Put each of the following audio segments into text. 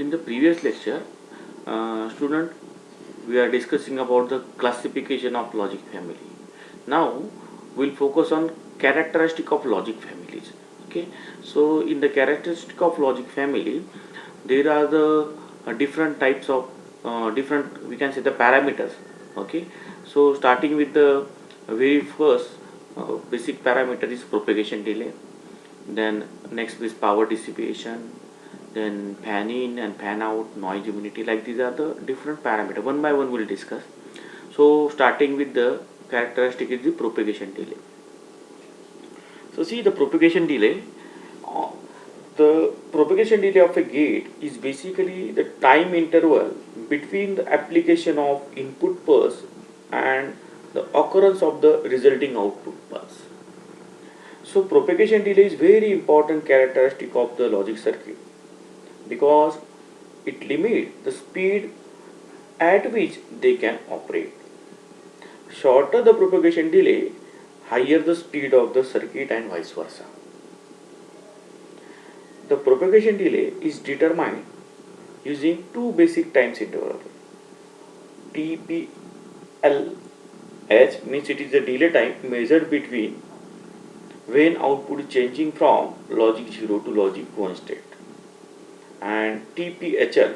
In the previous lecture, student, we are discussing about the classification of logic family. Now, we'll focus on characteristic of logic families. Okay, so in the characteristic of logic family, there are the different types of different, we can say, the parameters. Okay, so starting with the very first basic parameter is propagation delay, then next is power dissipation, then fan in and fan out, noise immunity. Like these are the different parameters. One by one we'll discuss. So starting with the characteristic is the propagation delay. So see the propagation delay. uh, The propagation delay of a gate is basically the time interval between the application of input pulse and the occurrence of the resulting output pulse. So propagation delay is very important characteristic of the logic circuit because it limits the speed at which they can operate. Shorter the propagation delay, higher the speed of the circuit and vice versa. The propagation delay is determined using two basic time intervals. TPLH means it is the delay time measured between when output is changing from logic 0 to logic 1 state, and TPHL,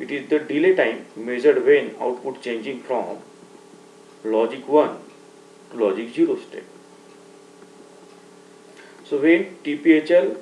it is the delay time measured when output changing from logic 1 to logic 0 state. So when TPHL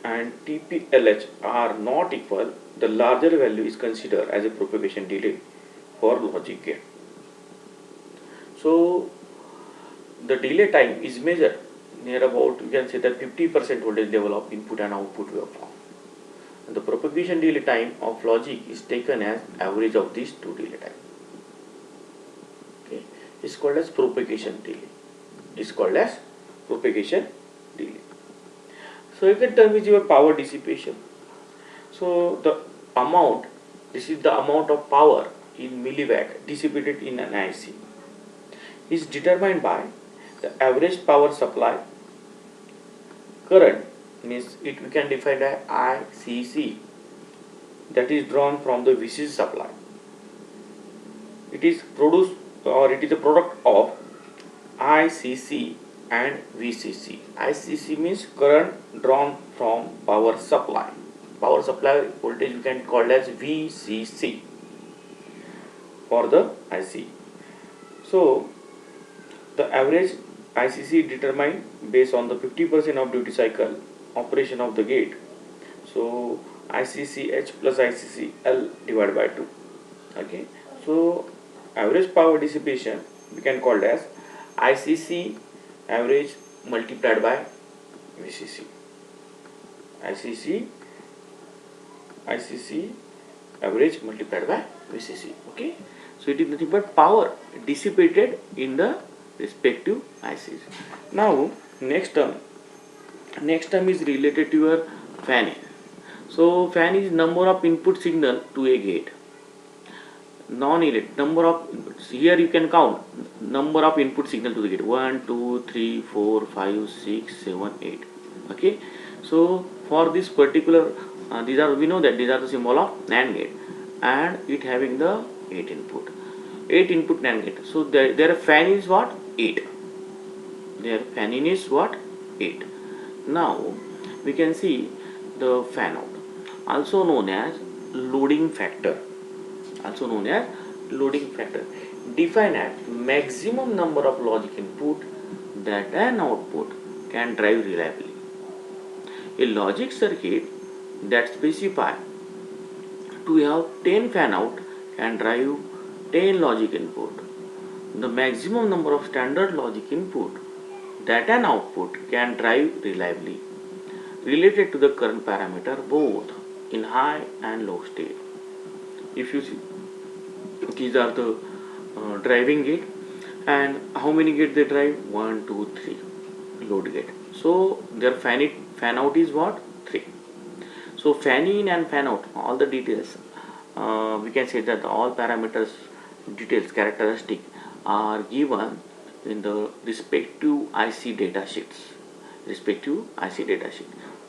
and TPLH are not equal, the larger value is considered as a propagation delay for logic gate. So the delay time is measured near about, you can say that 50% voltage level of input and output waveform. And the propagation delay time of logic is taken as average of these two delay time. Okay, it's called as propagation delay. It's called as propagation delay. So second term is your power dissipation. So the amount, this is the amount of power in milliwatt dissipated in an IC, is determined by the average power supply current, means it we can define as ICC, that is drawn from the VCC supply. It is produced, or it is a product of ICC and VCC. ICC means current drawn from power supply. Power supply voltage we can call as VCC for the IC. So the average ICC determined based on the 50% of duty cycle operation of the gate. So ICCH plus ICCL divided by 2. Okay. So average power dissipation we can call as ICC average multiplied by VCC. ICC average multiplied by VCC. Okay. So it is nothing but power dissipated in the respective ICs. Now next term is related to your fan in. So fan is number of input signal to a gate. Non-elect number of inputs. Here you can count number of input signal to the gate: 1, 2, 3, 4, 5, 6, 7, 8. Okay. So for this particular, these are, we know that these are the symbol of NAND gate, and it having the 8 input. 8 input NAND gate. So their fan is what? 8. Their fan in is what? 8. Now we can see the fan out, also known as loading factor. Also known as loading factor, defined as maximum number of logic input that an output can drive reliably. A logic circuit that specifies to have 10 fan out can drive 10 logic input. The maximum number of standard logic input that an output can drive reliably, related to the current parameter both in high and low state. If you see, these are the driving gate, and how many gate they drive? 1, 2, 3 load gate. So their fan out is what? 3. So fan in and fan out, all the details, we can say that all parameters, details, characteristic are given in the respective IC data sheets.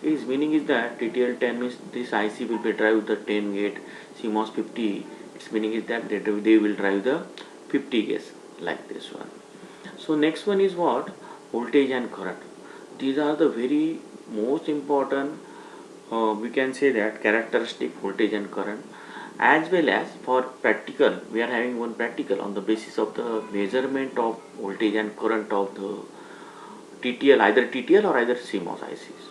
Its meaning is that TTL 10 means this IC will be drive the 10 gate, CMOS 50. Its meaning is that they will drive the 50 gates like this one. So next one is what? Voltage and current. These are the very most important, we can say that, characteristic voltage and current. As well as for practical, we are having one practical on the basis of the measurement of voltage and current of the TTL, either TTL or either CMOS ICs.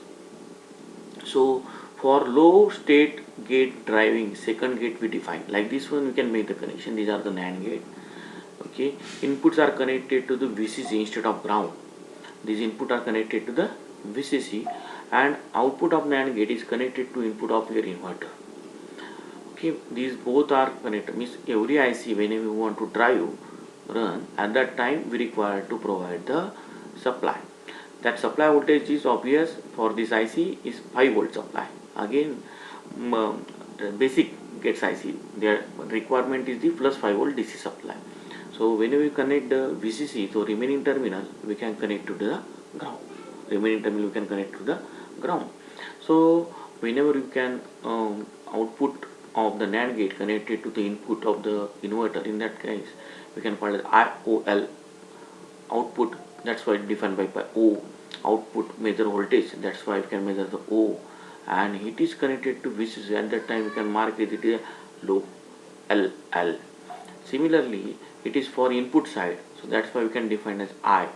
So for low state gate driving, second gate we define like this one. We can make the connection. These are the NAND gate. Okay, inputs are connected to the VCC instead of ground. These input are connected to the VCC, and output of NAND gate is connected to input of your inverter. Okay, these both are connected. Means every IC, whenever we want to drive run, at that time we require to provide the supply. That supply voltage is obvious for this IC is 5 volt supply. Again, basic gets IC, their requirement is the plus 5 volt DC supply. So whenever we connect the VCC, so remaining terminal we can connect to the ground. Remaining terminal we can connect to the ground. So whenever you can output of the NAND gate connected to the input of the inverter, in that case we can call it IOL, output. That's why it's defined by O. Output measure voltage, that's why we can measure the O, and it is connected to VCC. At that time we can mark it is a low LL. Similarly, it is for input side, so that's why we can define as I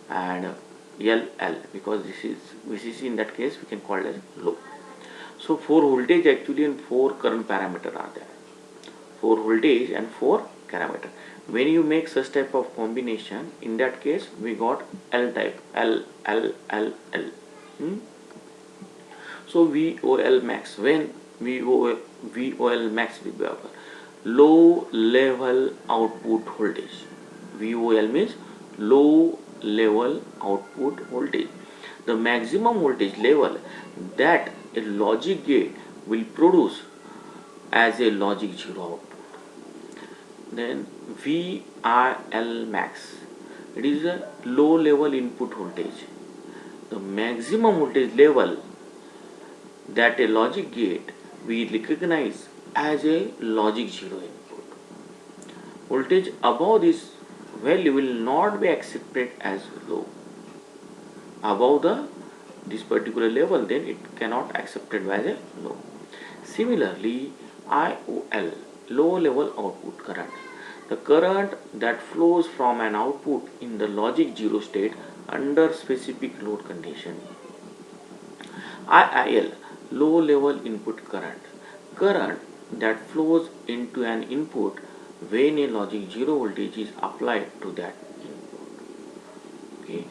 and LL, because this is VCC. In that case we can call it as low. So 4 voltage actually and 4 current parameter are there. 4 voltage and 4 parameter. When you make such type of combination, in that case we got L type, L. So VOL max, when VOL max will be low level output voltage. VOL means low level output voltage, the maximum voltage level that a logic gate will produce as a logic 0 output. Then VIL max, it is a low level input voltage, the maximum voltage level that a logic gate we recognize as a logic 0 input. Voltage above this value will not be accepted as low. Above this particular level, then it cannot accepted as a low. Similarly, IOL, low level output current, the current that flows from an output in the logic 0 state under specific load condition. IIL, low level input current, current that flows into an input when a logic 0 voltage is applied to that input. Okay,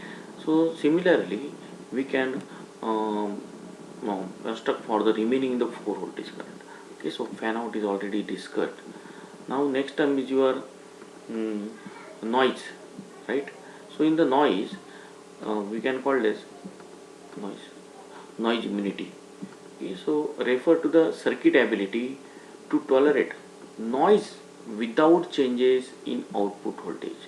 so similarly we can construct for the remaining the 4 voltage current. Okay, so fan out is already discussed. Now next term is your noise, right? So in the noise, we can call this noise immunity. Okay, so refer to the circuit ability to tolerate noise without changes in output voltage.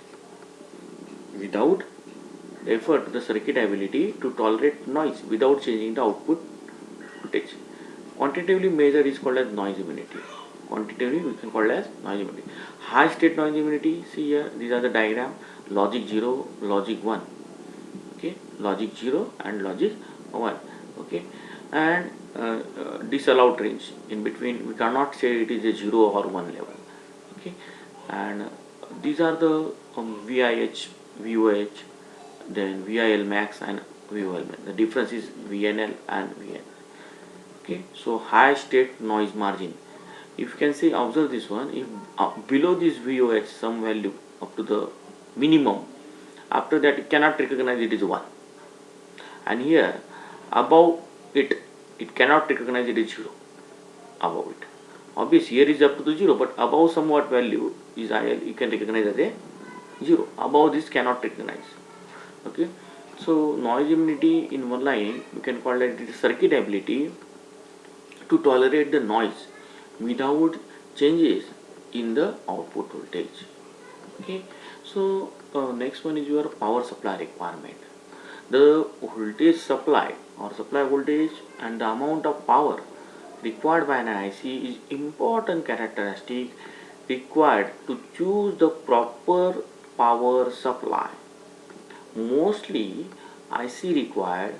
Refer to the circuit ability to tolerate noise without changing the output voltage. Quantitatively measured is called as noise immunity. Quantitatively we can call it as noise immunity. High state noise immunity, see here, these are the diagram, logic 0, logic 1. Okay, logic 0 and logic 1. Okay, and disallowed range, in between we cannot say it is a 0 or 1 level. Okay, and these are the VIH, VOH, then VIL max and VOL max. The difference is VNL and VN. Okay, so high state noise margin, if you can say, observe this one, if below this VOH some value up to the minimum, after that it cannot recognize it is 1, and here above it cannot recognize it is 0. Above it, obviously here is up to the 0, but above somewhat value is IL, you can recognize as a 0. Above this cannot recognize. Okay, so noise immunity in one line we can call it the circuit ability to tolerate the noise without changes in the output voltage. Okay, so next one is your power supply requirement. The voltage supply or supply voltage and the amount of power required by an IC is important characteristic required to choose the proper power supply. Mostly IC required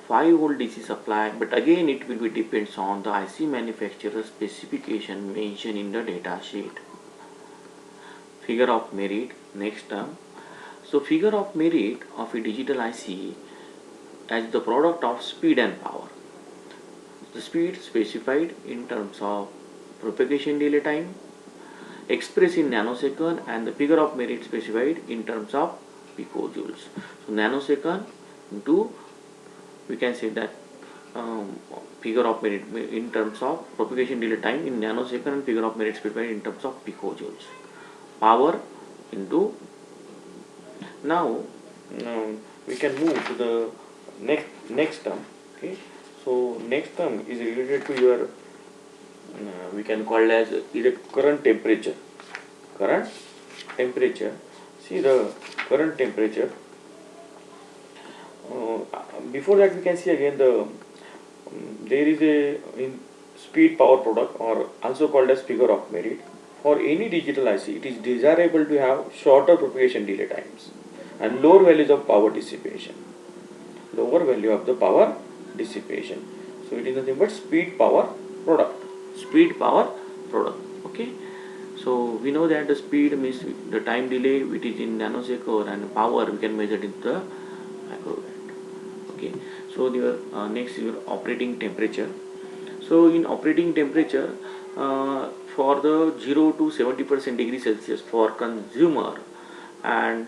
5 volt DC supply, but again it will be depends on the IC manufacturer specification mentioned in the data sheet. Figure of merit, next term. So figure of merit of a digital IC as the product of speed and power. The speed specified in terms of propagation delay time expressed in nanosecond, and the figure of merit specified in terms of picojoules. So nanosecond into, we can say that figure of merit in terms of propagation delay time in nanosecond, and figure of merit specified in terms of picojoules. Power into, now we can move to the next term. Okay, so next term is related to your we can call as is a current temperature. Current temperature. See the current temperature. Before that, we can see again the there is a in speed power product, or also called as figure of merit. For any digital IC, it is desirable to have shorter propagation delay times and lower values of power dissipation. Lower value of the power dissipation. So it is nothing but speed power product. Speed power product. Okay. So we know that the speed means the time delay which is in nanosecond, and power we can measure in the microwatt. Okay. So your next is your operating temperature. So in operating temperature, for the 0 to 70% degree Celsius for consumer, and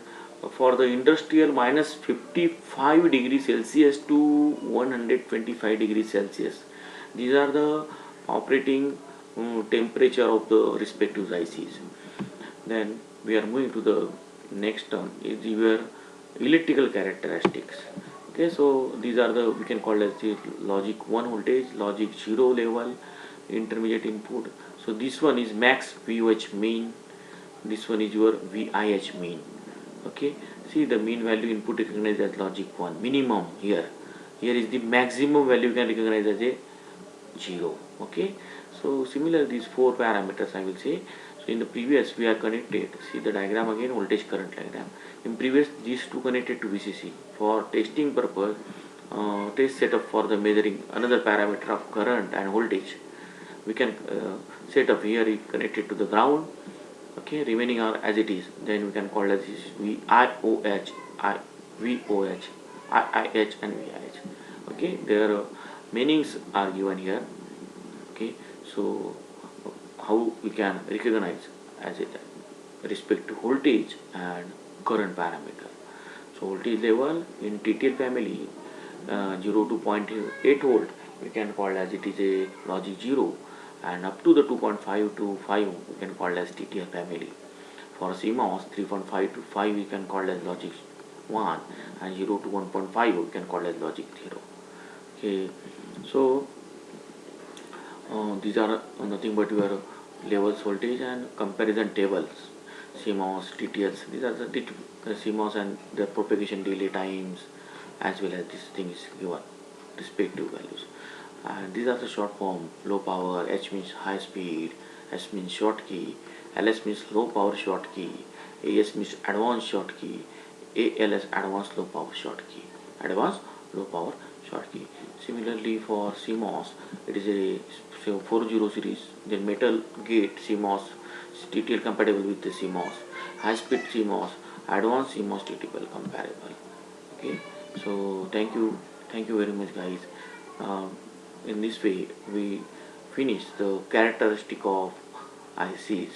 for the industrial minus 55 degrees Celsius to 125 degrees Celsius. These are the operating temperature of the respective ICs. Then we are moving to the next term is your electrical characteristics. Okay, so these are the, we can call as the logic 1 voltage, logic 0 level, intermediate input. So this one is max VOH mean, this one is your VIH mean. Okay, see the mean value input recognized as logic 1, minimum here is the maximum value you can recognize as a 0. Okay, so similar these 4 parameters I will say. So in the previous we are connected, see the diagram again, voltage current diagram. In previous these two connected to VCC for testing purpose, test setup for the measuring another parameter of current and voltage. We can set up here is connected to the ground. Okay, remaining are as it is. Then we can call as this VIOH, VOH, IIH and VIH. Okay, their meanings are given here. Okay, so how we can recognize as it respect to voltage and current parameter. So voltage level in TTL family 0 to 0.8 volt we can call as it is a logic 0, and up to the 2.5 to 5 we can call as TTL family. For CMOS 3.5 to 5 we can call as logic 1, and 0 to 1.5 we can call as logic 0. Okay, so these are nothing but your levels voltage and comparison tables. CMOS, TTLs, these are the CMOS and the propagation delay times, as well as these things given respective values. And these are the short form: low power, H means high speed, S means short key, LS means low power short key, AS means advanced short key, ALS advanced low power short key, advanced low power short key. Similarly for CMOS, it is a 40 series, then metal gate CMOS, TTL compatible with the CMOS, high speed CMOS, advanced CMOS TTL comparable. Okay, so thank you very much guys. In this way we finish the characteristic of ICs.